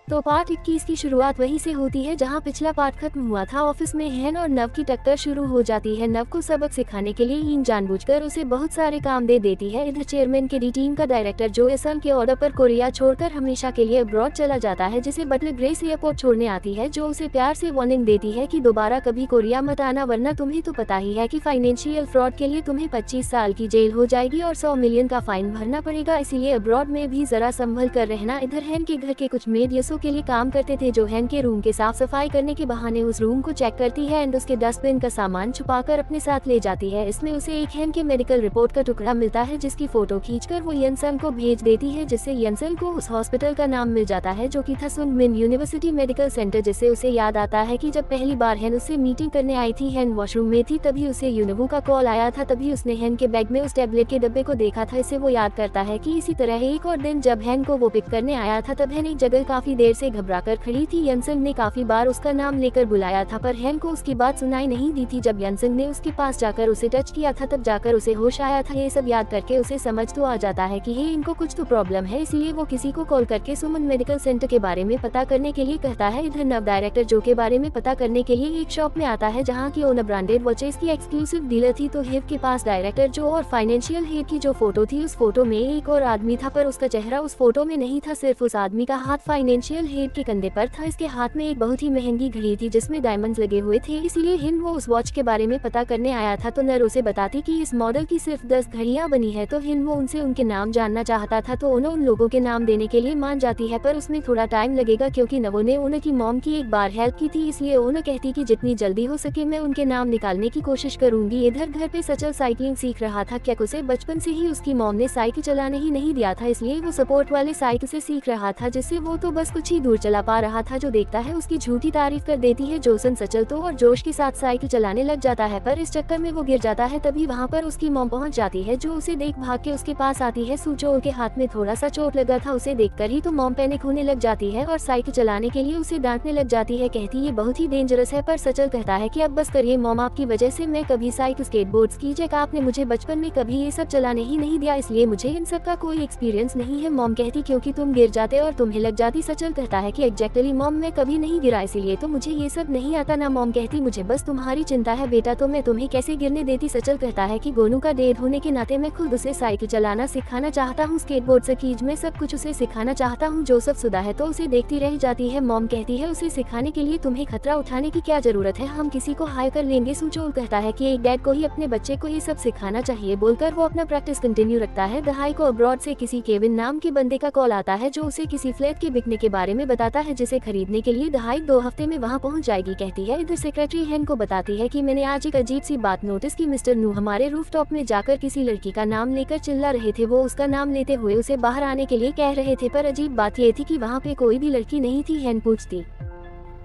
तो पार्ट 21 की शुरुआत वहीं से होती है जहां पिछला पार्ट खत्म हुआ था। ऑफिस में हेन और नव की टक्कर शुरू हो जाती है। नव को सबक सिखाने के लिए यिन जानबूझकर उसे बहुत सारे काम दे देती है। इधर चेयरमैन के डी टीम का डायरेक्टर जो एसन के ऑर्डर पर कोरिया छोड़कर हमेशा के लिए अब्रॉड चला जाता है, जिसे बटलर ग्रेस एयरपोर्ट छोड़ने आती है, जो उसे प्यार से वार्निंग देती है कि दोबारा कभी कोरिया मत आना, वरना तुम्हें तो पता ही है कि फाइनेंशियल फ्रॉड के लिए तुम्हें 25 साल की जेल हो जाएगी और 100 मिलियन का फाइन भरना पड़ेगा, इसीलिए अब्रॉड में भी जरा संभल कर रहना। इधर हेन के घर के कुछ मेड यसो के लिए काम करते थे, जो हेन के रूम के साफ सफाई करने के बहाने उस रूम को चेक करती है एंड उसके डस्टबिन का सामान छुपाकर अपने साथ ले जाती है। इसमें उसे एक हेन के मेडिकल रिपोर्ट का टुकड़ा मिलता है, जिसकी फोटो खींचकर वो यनसन को भेज देती है, जिससे यनसन को उस हॉस्पिटल का नाम मिल जाता है जो कि था सुनमिन यूनिवर्सिटी मेडिकल सेंटर। जिससे उसे याद आता है कि जब पहली बार हेन उससे मीटिंग करने आई थी, हेन वॉशरूम में थी, तभी उसे यूनवू का कॉल आया था। तभी उसने हेन के बैग में उस टैबलेट के डब्बे को देखा था। इससे वो याद करता है कि इसी तरह एक और दिन जब हेन को वो पिक करने आया था, तब हेन एक जगह काफी देर से घबराकर खड़ी थी। यनसन ने काफी बार उसका नाम लेकर बुलाया था, पर हेन को उसकी बात सुनाई नहीं दी थी। जब यनसन ने उसके पास जाकर उसे टच किया था, तब जाकर उसे होश आया था। ये सब याद करके उसे समझ तो आ जाता है कि हे इनको कुछ तो प्रॉब्लम है, इसलिए वो किसी को कॉल करके सुमन मेडिकल सेंटर के बारे में पता करने के लिए कहता है। इधर नव डायरेक्टर जो के बारे में पता करने के लिए एक शॉप में आता है, जहाँ की ओनर ब्रांडेड वॉचेस की एक्सक्लूसिव डीलर थी। तो हेव के पास डायरेक्टर जो और फाइनेंशियल हेड की जो फोटो थी, उस फोटो में एक और आदमी था, पर उसका चेहरा उस फोटो में नहीं था। सिर्फ उस आदमी का हाथ फाइनेंशियल हेड के कंधे पर था। इसके हाथ में एक बहुत ही महंगी घड़ी थी जिसमें डायमंड्स लगे हुए थे, इसीलिए हिन वो उस वॉच के बारे में पता करने आया था। तो नर उसे बताती कि इस मॉडल की सिर्फ 10 घड़ियां बनी है। तो हिन वो उनसे उनके नाम जानना चाहता था, तो उन लोगों के नाम देने के लिए मान जाती है, पर उसमें थोड़ा टाइम लगेगा क्योंकि नवो ने उनकी मॉम की एक बार हेल्प की थी, इसलिए उन्हें कहती कि जितनी जल्दी हो सके मैं उनके नाम निकालने की कोशिश करूंगी। इधर घर पे सचल साइकिलिंग सीख रहा था। क्या उसे बचपन से ही उसकी मॉम ने साइकिल चलाने ही नहीं दिया था, इसलिए वो सपोर्ट वाले साइकिल से सीख रहा था, जिससे वो तो बस कुछ ही दूर चला पा रहा था। जो देखता है उसकी झूठी तारीफ कर देती है जोसन। सचल तो और जोश के साथ साइकिल चलाने लग जाता है, पर इस चक्कर में वो गिर जाता है। तभी वहाँ पर उसकी मॉम पहुँच जाती है, जो उसे देख भाग के उसके पास आती है। सूचो के हाथ में थोड़ा सा चोट लगा था, उसे देखकर ही तो मॉम पैनिक होने लग जाती है और साइकिल चलाने के लिए उसे डांटने लग जाती है। कहती ये बहुत ही डेंजरस है, पर सचल कहता है कि अब बस करिए मॉम, आपकी वजह से मैं कभी साइकिल स्केटबोर्ड्स की जगह आपने मुझे बचपन में कभी ये सब चलाने ही नहीं दिया, इसलिए मुझे इन सब का कोई एक्सपीरियंस नहीं है। मॉम कहती क्योंकि तुम गिर जाते और तुम्हें लग जाती। सचल कहता है कि एग्जैक्टली मॉम, मैं कभी नहीं गिरा, इसीलिए तो मुझे ये सब नहीं आता ना। मॉम कहती मुझे बस तुम्हारी चिंता है बेटा, तो मैं तुम्हें कैसे गिरने देती। सचल कहता है कि गोनू का डेड होने के नाते मैं खुद उसे साइकिल चलाना सिखाना चाहता हूँ, स्केटबोर्ड स्कीज में सब कुछ उसे सिखाना चाहता हूँ। जोसेफ सुधा है तो उसे देखती रह जाती है। मॉम कहती है उसे सिखाने के लिए तुम्हें खतरा उठाने की क्या जरूरत है, हम किसी को हायर कर लेंगे। सुचोल कहता है कि एक डैड को ही अपने बच्चे को ये सब सिखाना चाहिए। बोलकर वो अपना प्रैक्टिस कंटिन्यू रखता है। दहाई को अब्रॉड से किसी केविन नाम के बंदे का कॉल आता है, जो उसे किसी फ्लैट के बिकने के बारे में बताता है, जिसे खरीदने के लिए दहाई 2 हफ्ते में वहाँ पहुँच जाएगी। कहती है इधर सेक्रेटरी हेन को बताती है कि मैंने आज एक अजीब सी बात नोटिस की। मिस्टर नू हमारे रूफटॉप में जाकर किसी लड़की का नाम लेकर चिल्ला रहे थे। वो उसका नाम लेते हुए उसे बाहर आने के लिए कह रहे थे, पर अजीब बात ये थी कि वहाँ पे कोई भी लड़की नहीं थी। हेन पूछती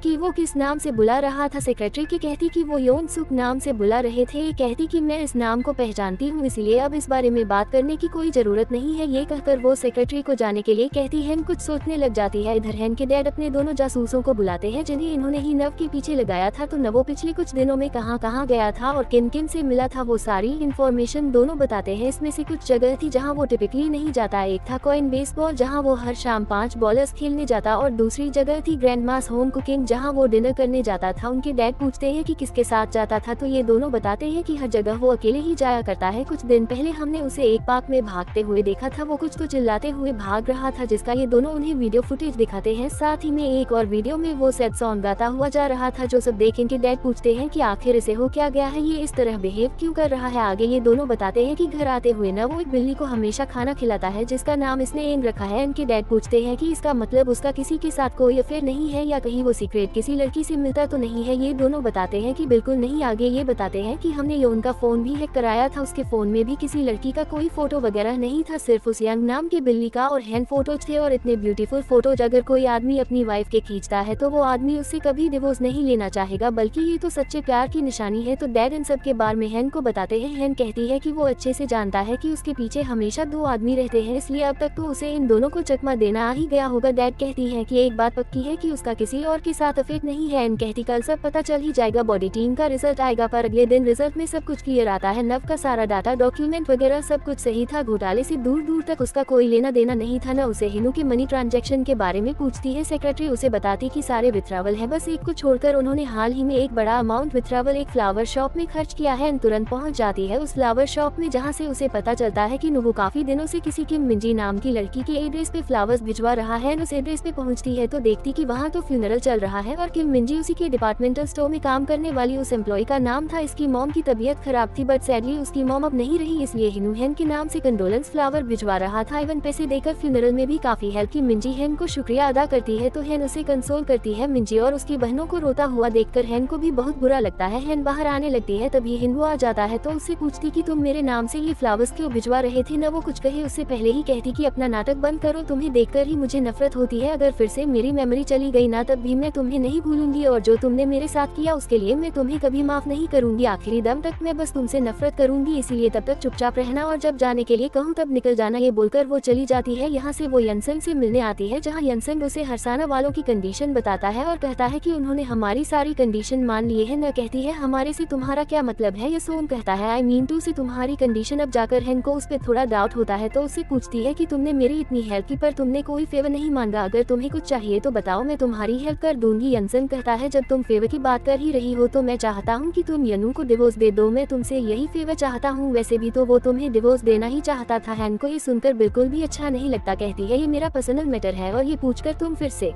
कि वो किस नाम से बुला रहा था। सेक्रेटरी की कहती कि वो योन सुक नाम से बुला रहे थे। कहती कि मैं इस नाम को पहचानती हूँ, इसलिए अब इस बारे में बात करने की कोई जरूरत नहीं है। ये कहकर वो सेक्रेटरी को जाने के लिए कहती है। कुछ सोचने लग जाती है। इधर हेन के डैड अपने दोनों जासूसों को बुलाते हैं, जिन्हें इन्होंने ही नव के पीछे लगाया था। तो नवो पिछले कुछ दिनों में कहाँ कहाँ गया था और किन किन से मिला था, वो सारी इन्फॉर्मेशन दोनों बताते हैं। इसमें से कुछ जगह थी जहाँ वो टिपिकली नहीं जाता। एक था कॉइन बेसबॉल, जहाँ वो हर शाम 5 बॉलर्स खेलने जाता, और दूसरी जगह थी ग्रैंड मास होम कुकिंग, जहाँ वो डिनर करने जाता था। उनके डैड पूछते हैं कि किसके साथ जाता था, तो ये दोनों बताते हैं कि हर जगह वो अकेले ही जाया करता है। कुछ दिन पहले हमने उसे एक पार्क में भागते हुए देखा था। वो कुछ तो चिल्लाते हुए भाग रहा था, जिसका ये दोनों उन्हें वीडियो फुटेज दिखाते हैं। साथ ही में एक और वीडियो में वो सैड सॉन्ग गाता हुआ जा रहा था, जो सब देख इनके डैड पूछते हैं कि आखिर इसे हो क्या गया है, ये इस तरह बिहेव क्यों कर रहा है। आगे ये दोनों बताते हैं कि घर आते हुए न वो एक बिल्ली को हमेशा खाना खिलाता है, जिसका नाम इसने एंग रखा है। इनके डैड पूछते हैं कि इसका मतलब उसका किसी के साथ कोई अफेयर नहीं है, या कहीं वो सीक्रेट किसी लड़की से मिलता तो नहीं है। ये दोनों बताते हैं कि बिल्कुल नहीं। आगे ये बताते हैं कि हमने योन का फोन भी हैक कराया था, उसके फोन में भी किसी लड़की का कोई फोटो वगैरह नहीं था, सिर्फ उस यंग नाम के बिल्ली का और हैंड फोटोज थे। और इतने ब्यूटीफुल फोटोज अगर कोई आदमी अपनी वाइफ के खींचता है, तो वो आदमी उससे कभी डिवोर्स नहीं लेना चाहेगा, बल्कि ये तो सच्चे प्यार की निशानी है। तो डैड इन सब के बारे में हैन को बताते हैं। हैन कहती है कि वो अच्छे से जानता है कि उसके पीछे हमेशा 2 आदमी रहते हैं, इसलिए अब तक तो उसे इन दोनों को चकमा देना आ ही गया होगा। डैड कहती है कि एक बात पक्की है कि उसका किसी और के साथ साथ अफेक्ट नहीं है। एन कहती कल सब पता चल ही जाएगा, बॉडी टीम का रिजल्ट आएगा। पर अगले दिन रिजल्ट में सब कुछ क्लियर आता है। नव का सारा डाटा, डॉक्यूमेंट वगैरह सब कुछ सही था। घोटाले से दूर दूर तक उसका कोई लेना देना नहीं था। न उसे हिनू के मनी ट्रांजैक्शन के बारे में पूछती है। सेक्रेटरी उसे बताती कि सारे विथड्रॉवल है, बस एक को छोड़कर। उन्होंने हाल ही में एक बड़ा अमाउंट विथड्रॉवल एक फ्लावर शॉप में खर्च किया है। तुरंत पहुंच जाती है उस फ्लावर शॉप में, जहां से उसे पता चलता है कि नुबू काफी दिनों से किसी किम मिंजी नाम की लड़की के एड्रेस पे फ्लावर्स भिजवा रहा है। उस एड्रेस पे पहुंचती है तो देखती कि वहां तो फ्यूनरल चल रहा है और किम मिंजी उसी के डिपार्टमेंटल स्टोर में काम करने वाली उस एम्प्लॉय का नाम था। इसकी मॉम की तबीयत खराब थी, बट सैडली उसकी मॉम अब नहीं रही, इसलिए हिनू हेन के नाम से कंडोलेंस फ्लावर भिजवा रहा था। इवन पैसे देकर फ्यूनरल में भी काफी हेल्प की। मिंजी हेन को शुक्रिया अदा करती है तो हेन उसे कंसोल करती है। मिंजी और उसकी बहनों को रोता हुआ देखकर हेन को भी बहुत बुरा लगता है। हेन बाहर आने लगती है, तभी हिंदू आ जाता है तो उससे पूछती कि तुम मेरे नाम से ये फ्लावर्स क्यों भिजवा रहे थे। न वो कुछ कहे उससे पहले ही कहती कि अपना नाटक बंद करो, तुम्हें देखकर ही मुझे नफरत होती है। अगर फिर से मेरी मेमोरी चली गई ना, तब भी मैं तुम्हें नहीं भूलूंगी और जो तुमने मेरे साथ किया उसके लिए मैं तुम्हें कभी माफ नहीं करूंगी। आखिरी दम तक मैं बस तुमसे नफरत करूंगी, इसीलिए तब तक चुपचाप रहना और जब जाने के लिए कहूँ तब निकल जाना। ये बोलकर वो चली जाती है। यहाँ से वो यनसेंग से मिलने आती है, जहाँ यनसेंग उसे हरसाना वालों की कंडीशन बताता है और कहता है कि उन्होंने हमारी सारी कंडीशन मान लिए है। न कहती है हमारे से तुम्हारा क्या मतलब है। ये सोन कहता है आई मीन टू से तुम्हारी कंडीशन। अब जाकर हेन को उस पर थोड़ा डाउट होता है तो उससे पूछती है कि तुमने मेरी इतनी हेल्प की पर तुमने कोई फेवर नहीं मांगा, अगर तुम्हें कुछ चाहिए तो बताओ, मैं तुम्हारी हेल्प कर दूंगी। यनसेंग कहता है जब तुम फेवर की बात कर ही रही हो तो मैं चाहता हूँ कि तुम यनू को डिवोर्स दे दो, मैं तुमसे यही फेवर चाहता हूँ। वैसे भी तो वो तुम्हें डिवोर्स देना ही चाहता था। हेन को ये सुनकर बिल्कुल भी अच्छा नहीं लगता। कहती है ये मेरा पर्सनल मैटर है और ये पूछकर तुम फिर से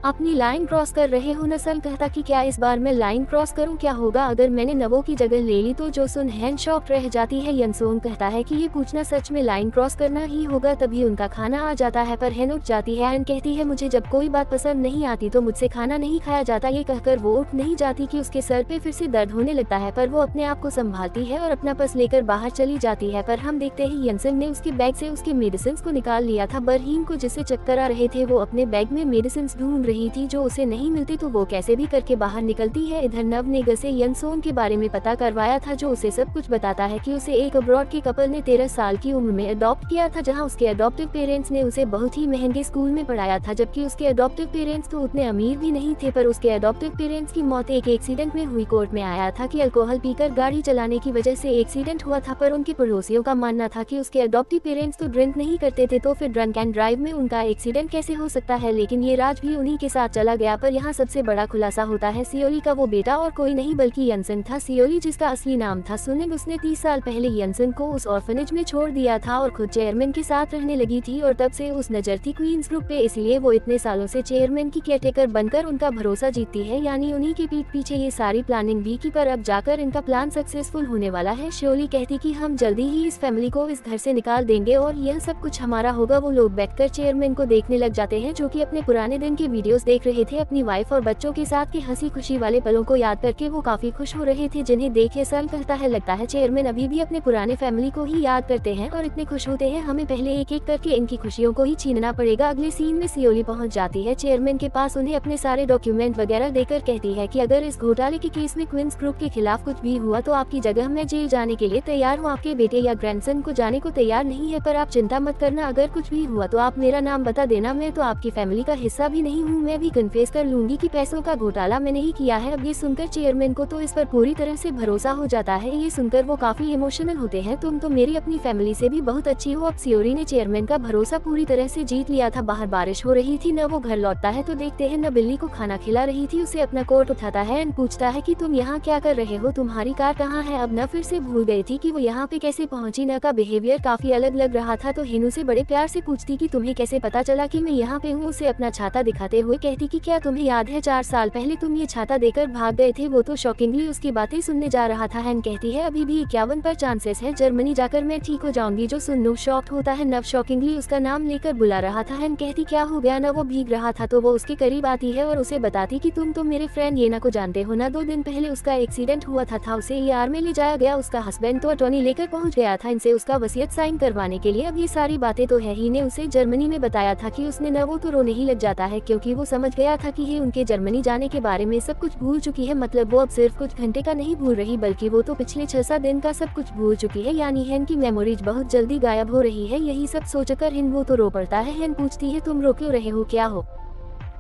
अपनी लाइन क्रॉस कर रहे हो। नसल कहता कि क्या इस बार मैं लाइन क्रॉस करूं, क्या होगा अगर मैंने नवो की जगह ले ली तो। जो सुन हैन शॉक रह जाती है। यनसोन कहता है कि ये पूछना सच में लाइन क्रॉस करना ही होगा। तभी उनका खाना आ जाता है पर हैन उठ जाती है। एन कहती है मुझे जब कोई बात पसंद नहीं आती तो मुझसे खाना नहीं खाया जाता। ये कहकर वो उठ नहीं जाती कि उसके सर पे फिर से दर्द होने लगता है, पर वो अपने आप को संभालती है और अपना पर्स लेकर बाहर चली जाती है। पर हम देखते ही यनसन ने उसके बैग से उसके मेडिसिन को निकाल लिया था। बरहीन को जिससे चक्कर आ रहे थे वो अपने बैग में मेडिसिन ढूंढ रही थी, जो उसे नहीं मिलती तो वो कैसे भी करके बाहर निकलती है। इधर नव ने गसे यनसोन के बारे में पता करवाया था, जो उसे सब कुछ बताता है कि उसे एक अब्रॉड के कपल ने 13 साल की उम्र में अडॉप्ट किया था, जहां उसके अडॉप्टिव पेरेंट्स ने उसे बहुत ही महंगे स्कूल में पढ़ाया था। जबकि उसके अडॉप्टिव पेरेंट्स तो उतने अमीर भी नहीं थे, पर उसके अडॉप्टिव पेरेंट्स की मौत एक एक्सीडेंट में हुई। कोर्ट में आया था कि अल्कोहल पीकर गाड़ी चलाने की वजह से एक्सीडेंट हुआ था, पर उनके पड़ोसियों का मानना था कि उसके अडॉप्टिव पेरेंट्स तो ड्रिंक नहीं करते थे, तो फिर ड्रंक एंड ड्राइव में उनका एक्सीडेंट कैसे हो सकता है। लेकिन ये राज भी उन्हीं के साथ चला गया। पर यहाँ सबसे बड़ा खुलासा होता है सियोली का वो बेटा और कोई नहीं बल्कि यनसन था। सियोली जिसका असली नाम था सुनिल, उसने 30 साल पहले यनसन को उस ऑर्फनेज में छोड़ दिया था और खुद चेयरमैन के साथ रहने लगी थी और तब से उस नजर थी क्वींस ग्रुप पे, इसलिए वो इतने सालों से चेयरमैन की केयरटेकर बनकर उनका भरोसा जीतती है। यानी उन्हीं के पीठ पीछे ये सारी प्लानिंग भी की, पर अब जाकर इनका प्लान सक्सेसफुल होने वाला है। शियोली कहती कि हम जल्दी ही इस फैमिली को इस घर से निकाल देंगे और यह सब कुछ हमारा होगा। वो लोग बैठकर चेयरमैन को देखने लग जाते हैं, जो कि अपने पुराने दिन के वीडियोस देख रहे थे। अपनी वाइफ और बच्चों के साथ के हंसी खुशी वाले पलों को याद करके वो काफी खुश हो रहे थे, जिन्हें देख के सन कहता है लगता है चेयरमैन अभी भी अपने पुराने फैमिली को ही याद करते हैं और इतने खुश होते हैं, हमें पहले एक एक करके इनकी खुशियों को ही छीनना पड़ेगा। अगले सीन में सियोली पहुंच जाती है चेयरमैन के पास, उन्हें अपने सारे डॉक्यूमेंट वगैरह देकर कहती है कि अगर इस घोटाले के केस में क्वींस ग्रुप के खिलाफ कुछ भी हुआ तो आपकी जगह मैं जेल जाने के लिए तैयार हूँ। आपके बेटे या ग्रैंडसन को जाने को तैयार नहीं है, पर आप चिंता मत करना, अगर कुछ भी हुआ तो आप मेरा नाम बता देना, मैं तो आपकी फैमिली का हिस्सा भी नहीं हूँ। मैं भी कन्फेस कर लूंगी कि पैसों का घोटाला मैंने ही किया है। अब ये सुनकर चेयरमैन को तो इस पर पूरी तरह से भरोसा हो जाता है। ये सुनकर वो काफी इमोशनल होते हैं। तुम तो मेरी अपनी फैमिली से भी बहुत अच्छी हो। अब सियोरी ने चेयरमैन का भरोसा पूरी तरह से जीत लिया था। बाहर बारिश हो रही थी, न वो घर लौटता है तो देखते हैं न बिल्ली को खाना खिला रही थी। उसे अपना कोट उठाता है एंड पूछता है कि तुम यहाँ क्या कर रहे हो, तुम्हारी कार कहाँ है। अब न फिर से भूल गई थी कि वो यहाँ पे कैसे पहुँची। न का बिहेवियर काफी अलग लग रहा था, तो हिनू से बड़े प्यार से पूछती कि तुम्हें कैसे पता चला कि मैं यहाँ पे हूँ। उसे अपना छाता दिखाते हुए कहती कि क्या तुम्हें याद है 4 साल पहले तुम ये छाता देकर भाग गए थे। वो तो शॉकिंगली उसकी बातें सुनने जा रहा था। हैन कहती है अभी भी 51 पर चांसेस है, जर्मनी जाकर मैं ठीक हो जाऊंगी। जो सुन नो शॉक्ड होता है। नव शॉकिंगली उसका नाम लेकर बुला रहा था। हैन कहती क्या हो गया। न वो भीग रहा था तो वो उसके करीब आती है और उसे बताती कि तुम तो मेरे फ्रेंड येना को जानते हो ना, 2 दिन पहले उसका एक्सीडेंट हुआ था उसे ER में ले जाया गया। उसका हस्बैंड तो अटॉर्नी लेकर पहुंच गया था इनसे उसका वसीयत साइन करवाने के लिए। अब ये सारी बातें तो है ही ने उसे जर्मनी में बताया था कि उसने न वो तो रोने ही लग जाता है, क्योंकि वो समझ गया था कि ये उनके जर्मनी जाने के बारे में सब कुछ भूल चुकी है। मतलब वो अब सिर्फ कुछ घंटे का नहीं भूल रही, बल्कि वो तो पिछले 6-7 दिन का सब कुछ भूल चुकी है। यानी हैन की मेमोरीज बहुत जल्दी गायब हो रही है। यही सब सोचकर हिन वो तो रो पड़ता है। हैन पूछती है तुम रो क्यों रहे हो, क्या हो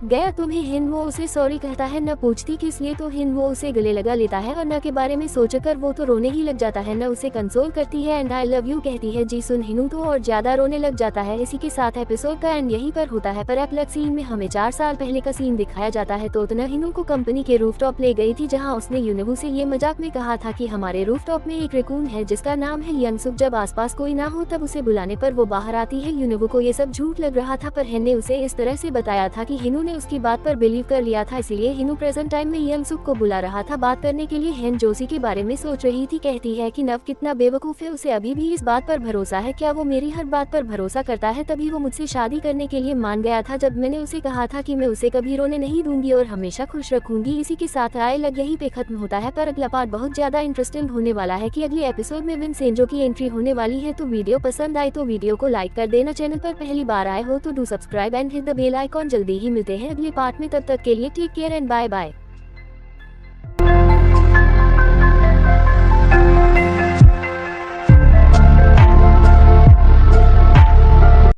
गया तुम्हें हिन, वो उसे सॉरी कहता है। न पूछती किस लिए तो हिन वो उसे गले लगा लेता है और न के बारे में सोचकर वो तो रोने ही लग जाता है। न उसे कंसोल करती है एंड आई लव यू कहती है। जी सुन हिनू तो और ज्यादा रोने लग जाता है। इसी के साथ एपिसोड का एंड यहीं पर होता है। पर अगले सीन में हमें 4 साल पहले का सीन दिखाया जाता है। तो न हिनू को कंपनी के रूफटॉप ले गई थी जहाँ उसने यूनबू से ये मजाक में कहा था कि हमारे रूफटॉप में एक रेकून है जिसका नाम है यंगसुक। जब आसपास कोई ना हो तब उसे बुलाने पर वो बाहर आती है। यूनबू को ये सब झूठ लग रहा था पर हिन ने उसे इस तरह से बताया था कि हिनू ने उसकी बात पर बिलीव कर लिया था। इसीलिए हिनू प्रेजेंट टाइम में यंगसुक को बुला रहा था बात करने के लिए। हिन जोशी के बारे में सोच रही थी। कहती है कि नव कितना बेवकूफ है, उसे अभी भी इस बात पर भरोसा है। क्या वो मेरी हर बात पर भरोसा करता है? तभी वो मुझसे शादी करने के लिए मान गया था जब मैंने उसे कहा था कि मैं उसे कभी रोने नहीं दूंगी और हमेशा खुश रखूंगी। इसी के साथ आए लग यहीं पे खत्म होता है। पर अगला पार्ट बहुत ज्यादा इंटरेस्टिंग होने वाला है कि अगले एपिसोड में विंसेंजो की एंट्री होने वाली है। तो वीडियो पसंद आए तो वीडियो को लाइक कर देना। चैनल पर पहली बार आए हो तो do subscribe and hit the bell icon. जल्दी ही मिलते हैं अगले पार्ट में, तब तक के लिए take care and bye bye.